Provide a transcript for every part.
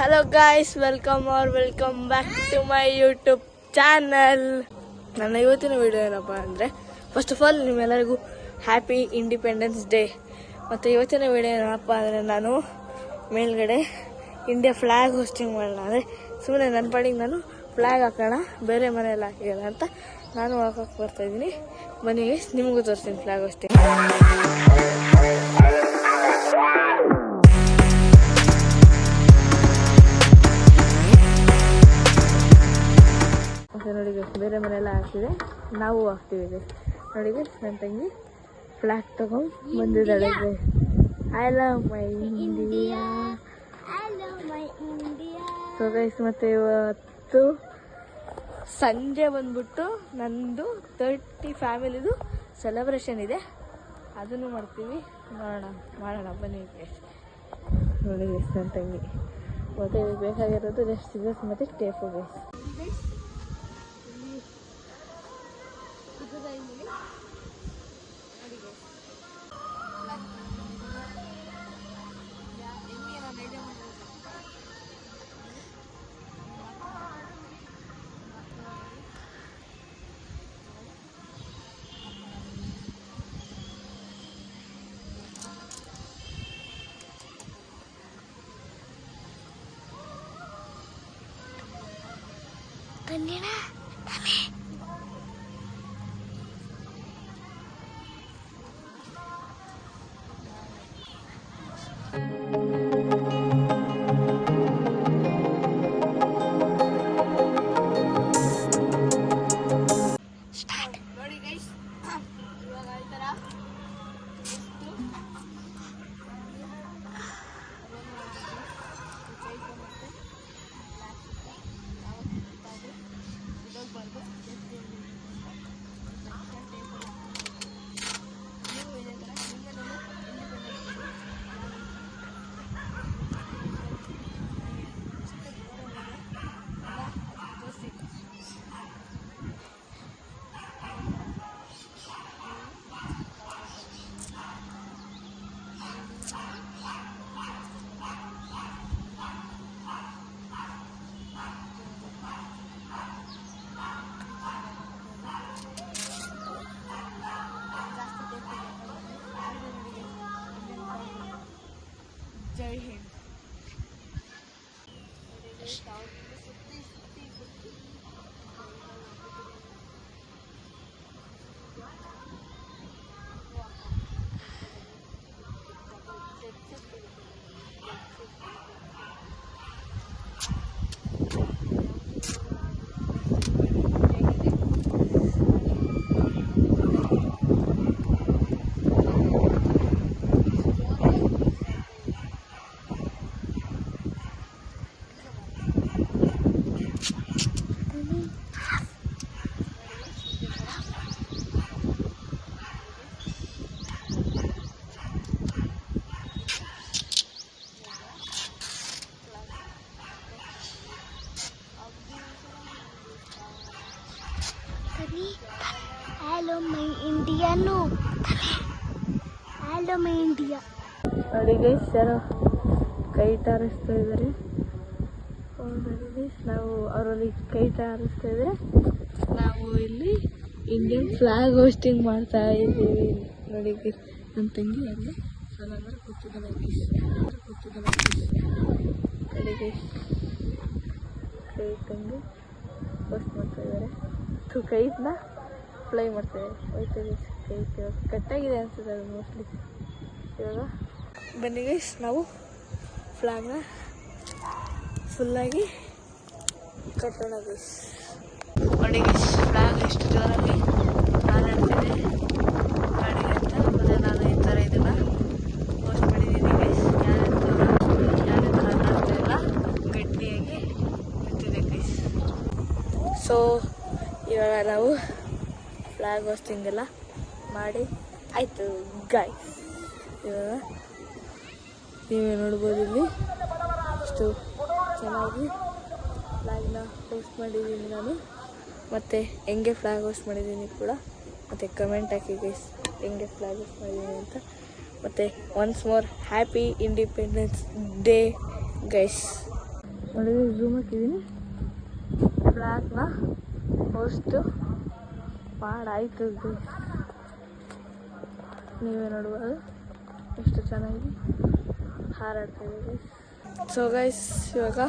Hello guys, welcome back to my YouTube channel. ನನ್ನ ಇವತ್ತಿನ video ಏನಪ್ಪ ಅಂದರೆ, ಫಸ್ಟ್ ಆಫ್ ಆಲ್ ನಿಮ್ಮೆಲ್ಲರಿಗೂ ಹ್ಯಾಪಿ ಇಂಡಿಪೆಂಡೆನ್ಸ್ ಡೇ. ಮತ್ತು ಇವತ್ತಿನ ವಿಡಿಯೋ ಏನಪ್ಪ ಅಂದರೆ, ನಾನು ಮೇಲ್ಗಡೆ ಇಂಡಿಯಾ ಫ್ಲ್ಯಾಗ್ ಹೋಸ್ಟಿಂಗ್ ಮಾಡೋಣ ಅಂದರೆ ಸುಮ್ಮನೆ ನನ್ನ ಪಾಡಿಗೆ ನಾನು ಫ್ಲ್ಯಾಗ್ ಹಾಕೋಣ, ಬೇರೆ ಮನೆಯಲ್ಲಿ ಹಾಕಿಲ್ಲ ಅಂತ ನಾನು ಹಾಕೋಕೆ ಬರ್ತಾಯಿದ್ದೀನಿ. ಬನ್ನಿ ನಿಮಗೂ ತೋರಿಸ್ತೀನಿ ಫ್ಲ್ಯಾಗ್ ಹೋಸ್ಟಿಂಗ್. ನೋಡಿ, ಬೇರೆ ಮನೆಯೆಲ್ಲ ಹಾಕಿದೆ, ನಾವು ಹಾಕ್ತೀವಿ. ನೋಡಿ ನನ್ನ ತಂಗಿ ಫ್ಲ್ಯಾಗ್ ತಗೊಂಡು ಬಂದಿದ್ದಾಳೆ. I love my India. So guys, ಮತ್ತು ಇವತ್ತು ಸಂಜೆ ಬಂದ್ಬಿಟ್ಟು ನಂದು 30 ಫ್ಯಾಮಿಲಿದು ಸೆಲೆಬ್ರೇಷನ್ ಇದೆ, ಅದನ್ನು ಮಾಡ್ತೀವಿ. ಮಾಡೋಣ ಬನ್ನಿ ಗೈಸ್. ನೋಡಿ ಗೈಸ್, ನನ್ನ ತಂಗಿ ಮತ್ತು ಬೇಕಾಗಿರೋದು ಜಸ್ಟ್ ಸಿಸರ್ಸ್ ಮತ್ತು ಟೇಪು ಗೈಸ್. ನೋಡಿ ಗೈಸ್, ಇವಾಗ ಈ ಥರ Jai Hind. Hello my Indiano. Hello my India. ನೋಡಿ ಗೈಸ್, ಯಾರೋ ಕೈ ಹಾರಿಸ್ತಾ ಇದ್ದಾರೆ. ನಾವು ಅವರಲ್ಲಿ ಕೈ ಹಾರಿಸ್ತಾ ಇದ್ದಾರೆ, ನಾವು ಇಲ್ಲಿ ಇಂಡಿಯನ್ ಫ್ಲ್ಯಾಗ್ ಹೋಸ್ಟಿಂಗ್ ಮಾಡ್ತಾ ಇದ್ದೀವಿ. ನೋಡಿ ಗೈಸ್, ನನ್ನ ತಂಗಿ ಅಲ್ಲೇ ಸಲಂದ್ರೆ ಕೂತಿದ್ದಾಳೆ. ನೋಡಿ ಗೈಸ್, ಕೈ ತಂಗಿ ಹೋಸ್ಟ್ ಮಾಡ್ತಾ ಇದ್ದಾರೆ. ಕೈನ ಫ್ಲೈ ಮಾಡ್ತೇವೆ. ಹೋಯ್ತದೆ ಕೈ ಕಟ್ಟಾಗಿದೆ ಅನ್ಸುತ್ತೆ ಅದು ಮೋಸ್ಟ್ಲಿ. ಇವಾಗ ಬನ್ನಿ ಗೈಸ್, ನಾವು ಫ್ಲ್ಯಾಗ್ನ ಫುಲ್ಲಾಗಿ ಕಟ್ಟೋಣ ಗೈಸ್. ನೋಡಿ ಗೈಸ್, ಫ್ಲ್ಯಾಗ್ ಎಷ್ಟು ಜೋರಾಗಿ ಹಾರಾಡ್ತಿದೆ ಗಾಡಿ ಅಂತ. ಮತ್ತು ನಾನು ಈ ಥರ ಇದನ್ನು ಪೋಸ್ಟ್ ಮಾಡಿದ್ದೀನಿ ಗೈಸ್. ಯಾರ ಥರ ಹಾರಾಡ್ತಾ ಇಲ್ಲ, ಗಟ್ಟಿಯಾಗಿ ನಿಂತಿದೆ ಗೈಸ್. ಸೊ ಇವಾಗ ನಾವು ಫ್ಲ್ಯಾಗ್ ಹೋಸ್ಟಿಂಗ್ ಎಲ್ಲ ಮಾಡಿ ಆಯಿತು ಗಾಯ್ಸ್. ಇವಾಗ ನೀವೇ ನೋಡ್ಬೋದು ಇಲ್ಲಿ ಎಷ್ಟು ಚೆನ್ನಾಗಿ ಫ್ಲ್ಯಾಗ್ನ ಹೋಸ್ಟ್ ಮಾಡಿದ್ದೀನಿ ನಾನು. ಮತ್ತು ಹೆಂಗೆ ಫ್ಲ್ಯಾಗ್ ಹೋಸ್ಟ್ ಮಾಡಿದ್ದೀನಿ ಕೂಡ, ಮತ್ತು ಕಮೆಂಟ್ ಹಾಕಿ ಗೈಸ್ ಹೆಂಗೆ ಫ್ಲ್ಯಾಗ್ ಹೋಸ್ಟ್ ಮಾಡಿದ್ದೀನಿ ಅಂತ. ಮತ್ತು once more happy independence day guys. ನೋಡಿ ಝೂಮ್ ಹಾಕಿದ್ದೀನಿ. ಫ್ಲಾಗ್ನ ಅಷ್ಟು ಮಾಡಾಯ್ತು. ನೀವೇ ನೋಡ್ಬೋದು ಎಷ್ಟು ಚೆನ್ನಾಗಿ ಹಾರಾಡ್ತಾ ಇದೆ. ಸೊ ಗೈಸ್ ಇವಾಗ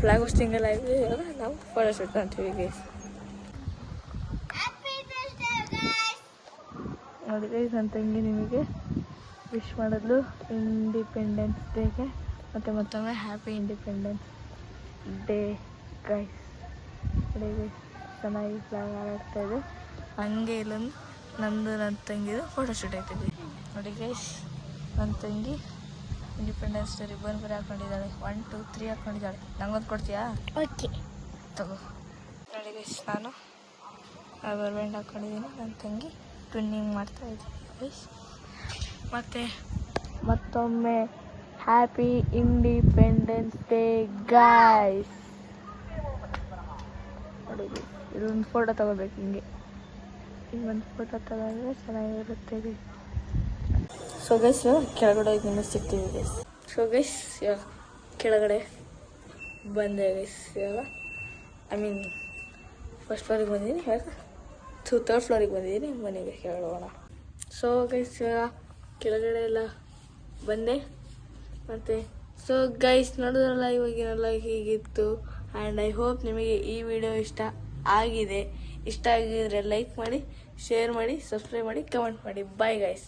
ಫ್ಲಾಗ್ ಹೋಸ್ಟಿಂಗ್ ಎಲ್ಲ ಆಗಿದೆ. ಇವಾಗ ನಾವು ಫೋಟೋ ಶೂಟ್ ಮಾಡ್ತೀವಿ ಗೈಸ್. ನೋಡಿ ಗೈಸ್ ನನ್ನ ತಂಗಿ ನಿಮಗೆ ವಿಶ್ ಮಾಡಿದ್ಲು ಇಂಡಿಪೆಂಡೆನ್ಸ್ ಡೇಗೆ. ಮತ್ತು ಮತ್ತೊಮ್ಮೆ ಹ್ಯಾಪಿ ಇಂಡಿಪೆಂಡೆನ್ಸ್ ಡೇ ಗೈಸ್. ನೋಡಿ ಗೈಸ್ ಚೆನ್ನಾಗಿ ಫ್ಲಾಗ್ ಹಾರಾಡ್ತಾ ಇದೆ. ಹಂಗೆ ಇಲ್ಲೊಂದು ನಂದು ನನ್ನ ತಂಗಿದು ಫೋಟೋ ಶೂಟ್ ಆಯ್ತಿದ್ವಿ. ನೋಡಿ ಗೈಸ್ ನನ್ನ ತಂಗಿ ಇಂಡಿಪೆಂಡೆನ್ಸ್ ಡೇ ರಿಬ್ಬನ್ ಬೇರೆ ಹಾಕೊಂಡಿದ್ದಾಳೆ. 1 2 3 ಹಾಕೊಂಡಿದ್ದಾಳೆ. ನಂಗೊಂದು ಕೊಡ್ತೀಯಾ? ಓಕೆ ತಗೋ. ನೋಡಿ ಗೈಸ್ ನಾನು ರಬ್ಬರ್ ಬ್ಯಾಂಡ್ ಹಾಕ್ಕೊಂಡಿದ್ದೀನಿ. ನನ್ನ ತಂಗಿ ಟ್ವಿನ್ನಿಂಗ್ ಮಾಡ್ತಾ ಇದ್ದೀನಿ ಗೈಸ್. ಮತ್ತು ಮತ್ತೊಮ್ಮೆ ಹ್ಯಾಪಿ ಇಂಡಿಪೆಂಡೆನ್ಸ್ ಡೇ ಗೈಸ್. ನೋಡಿ ಇಲ್ಲೊಂದು ಫೋಟೋ ತಗೋಬೇಕು. ಹಿಂಗೆ ಒಂದು ಫೋಟೋ ತಗೊಂಡ್ರೆ ಚೆನ್ನಾಗಿರುತ್ತೆ ಗೈಸ್. ಸೊ ಗೈಸ್ ಕೆಳಗಡೆ ಹೋಗಿ ನಿಮಗೆ ಸಿಗ್ತೀವಿ ಗೈಸ್. ಸೊ ಗೈಸ್ ಇವಾಗ ಕೆಳಗಡೆ ಬಂದೆ ಗೈಸ್. ಇವಾಗ ಫಸ್ಟ್ ಫ್ಲೋರಿಗೆ ಬಂದಿದ್ದೀನಿ. ಇವಾಗ ಥರ್ಡ್ ಫ್ಲೋರಿಗೆ ಬಂದಿದ್ದೀನಿ. ಮನೆಗೆ ಕೆಳಗಡೆ ಹೋಗೋಣ. ಸೊ ಗೈಸ್ ಇವಾಗ ಕೆಳಗಡೆ ಎಲ್ಲ ಬಂದೆ. ಮತ್ತು ಸೊ ಗೈಸ್ ನೋಡಿದ್ರಲ್ಲ ಇವಾಗಿನೆಲ್ಲ ಹೀಗಿತ್ತು. ಆ್ಯಂಡ್ ಐ ಹೋಪ್ ನಿಮಗೆ ಈ ವಿಡಿಯೋ ಇಷ್ಟ ಆಗಿದೆ. ಇಷ್ಟ ಆಗಿದ್ರೆ ಲೈಕ್ ಮಾಡಿ, ಶೇರ್ ಮಾಡಿ, ಸಬ್ಸ್ಕ್ರೈಬ್ ಮಾಡಿ, ಕಮೆಂಟ್ ಮಾಡಿ. Bye guys.